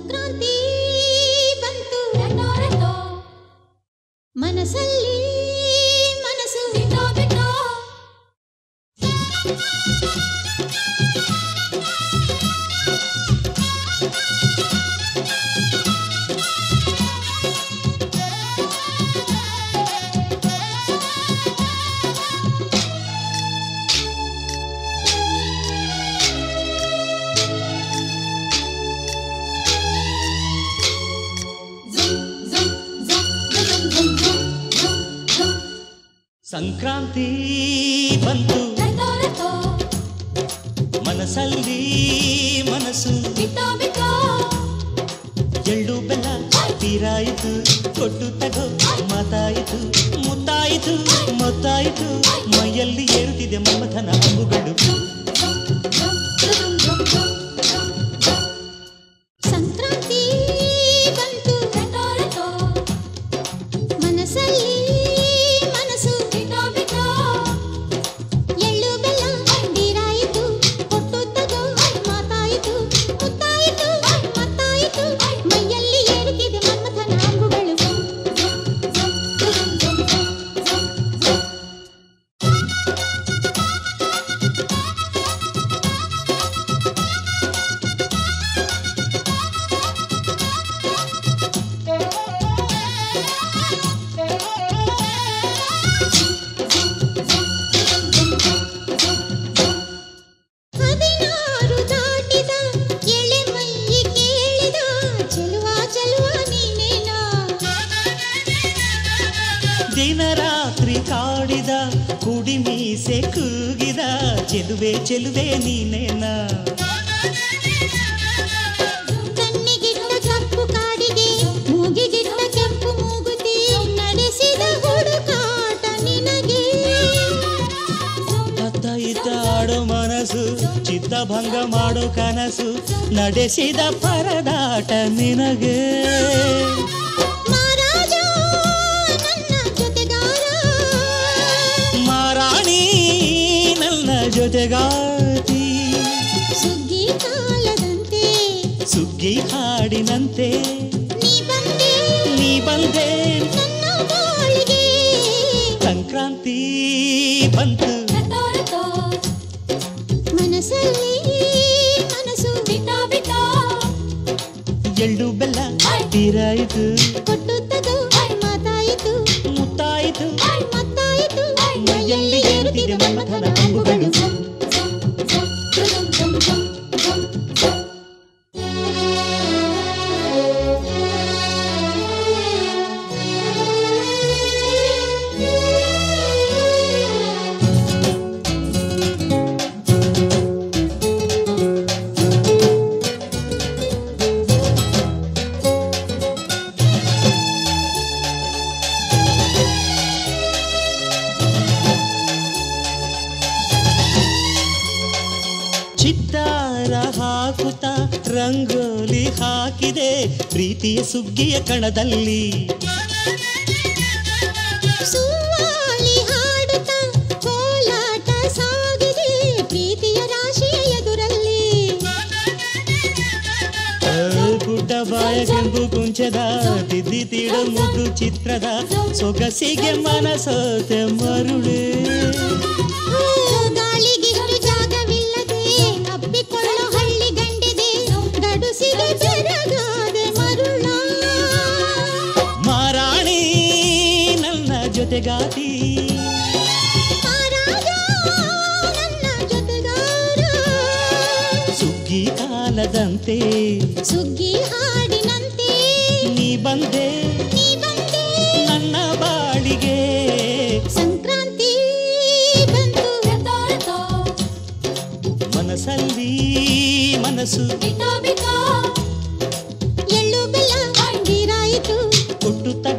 ಸಂಕ್ರಾಂತಿ ಬಂತು ಮನಸ್ಸಲ್ಲಿ ಮನಸ್ಸು ಬಿಟ್ಟೋ ಬಿಟ್ಟೋ ಸಂಕ್ರಾಂತಿ ಬಂತು ಮನಸ್ಸಲ್ಲಿ ಮನಸ್ಸು ಬಿಟ್ಟೋ ಬಿಟ್ಟೋ ಎಳ್ಳು ಬೆಲ್ಲ ತೀರಾಯಿತು ಕೊಟ್ಟು ತಗೋ ಮಾತಾಯಿತು ಮುತ್ತಾಯಿತು ಮೊತ್ತಾಯಿತು ಮೈಯಲ್ಲಿ ಏರುತ್ತಿದೆ ಮಮಥನ ಅಂಬುಗಳು ಸಂಕ್ರಾಂತಿ ಬಂತು ಮನಸ್ಸಲ್ಲಿ ಮನಸ್ಸು ಬಿಟ್ಟೋ ಬಿಟ್ಟೋ ಎಳ್ಳು ಬೆಲ್ಲ ತೀರಾಯಿತು ಕೊಟ್ಟು ತಗೋ ಮಾತಾಯಿತು ಮುತ್ತಾಯಿತು ಮತ್ತಾಯಿತು ಮೈಯಲ್ಲಿ ಏರುತ್ತಿದೆ ಮನ್ಮಥನ ಅಂಬುಗಳು ಹದಿನಾರು ದಾಟಿದ ಎಳೆ ಮೈ ಕೇಳಿದ ಚೆಲುವ ಚೆಲುವ ನೀನೇನಾ ದಿನ ರಾತ್ರಿ ಕಾಡಿದ ಕುಡಿ ಮೀಸೆ ಕೂಗಿದ ಚೆಲುವೆ ಚೆಲುವೆ ನೀನೇನಾ ಕಣ್ಣಿಗಿಟ್ಟ ಕಪ್ಪು ಕಾಡಿಗೆ ಮೂಗಿಗಿಟ್ಟ ಕೆಂಪು ಮೂಗುತಿ ನಡೆಸಿದ ಹುಡುಕಾಟ ನಿನಗೆ ಅತ್ತ ಇತ್ತ ಆಡೋ ಮನಸ್ಸು ಚಿತ್ತಭಂಗ ಮಾಡೋ ಕನಸು ನಡೆಸಿದ ಪರದಾಟ ನಿನಗೆ ಮಹಾರಾಜ ನನ್ನ ಜೊತೆಗಾರ ಮಾರಾಣಿ ನನ್ನ ಜೊತೆಗಾತಿ ಸುಗ್ಗಿ ಕಾಲದಂತೆ ಸುಗ್ಗಿ ಹಾಡಿನಂತೆ ನೀ ಬಂದೆ ನನ್ನ ಬಾಳಿಗೆ ಸಂಕ್ರಾಂತಿ ಬಂತು ಮನಸ್ಸಲ್ಲಿ ಮನಸ್ಸು ಬಿಟ್ಟೋ ಬಿಟ್ಟೋ ಎಳ್ಳು ಬೆಲ್ಲ ತೀರಾಯಿತು ಕೊಟ್ಟು ತಗೋ ಮಾತಾಯಿತು ಮುತ್ತಾಯಿತು ಮತ್ತಾಯಿತು ಮೈಯಲ್ಲಿ ಏರುತ್ತಿದೆ ಮನ್ಮಥನ ಅಂಬುಗಳು ಚಿತ್ತಾರ ಹಾಕುತ್ತ ರಂಗೋಲಿ ಹಾಕಿದೆ ಪ್ರೀತಿಯ ಸುಗ್ಗಿಯ ಕಣದಲ್ಲಿ ಸುವಾಲಿ ಹಾಡುತ್ತ ಕೋಲಾಟ ಸಾಗಿದೆ ಪ್ರೀತಿಯ ರಾಶಿಯ ಎದುರಲ್ಲಿ ಗುಡ್ಡ ಬಾಯ ಕೆಂಪು ಕುಂಚದ ತಿದ್ದಿ ತೀಡೋ ಮುದ್ದು ಚಿತ್ರದ ಸೊಗಸಿಗೆ ಮನಸೋತೆ ಮರುಳೆ ಗಾಳಿಗಿಷ್ಟು ಜಾಗವಿಲ್ಲದೆ ಅಪ್ಪಿಕೊಳ್ಳೋ ಹಳ್ಳಿ ಗಂಡಿದೆ ಗಡುಸಿಗೆ ಬೆರಗಾದೆ ಮರುಳ ಮಾರಾಣಿ ನನ್ನ ಜೊತೆಗಾತಿ ಮಹಾರಾಜ ನನ್ನ ಜೊತೆಗಾರ ಸುಗ್ಗಿ ಕಾಲದಂತೆ ಸುಗ್ಗಿ ಹಾಡಿನಂತೆ ನೀ ಬಂದೆ ನನ್ನ ಬಾಳಿಗೆ ಸಂಕ್ರಾಂತಿ ಬಂತು ಮನಸ್ಸಲ್ಲಿ ಮನಸ್ಸು ಎಳ್ಳು ಬೆಲ್ಲ ತೀರಾಯಿತು ಕೊಟ್ಟು ತಗೋ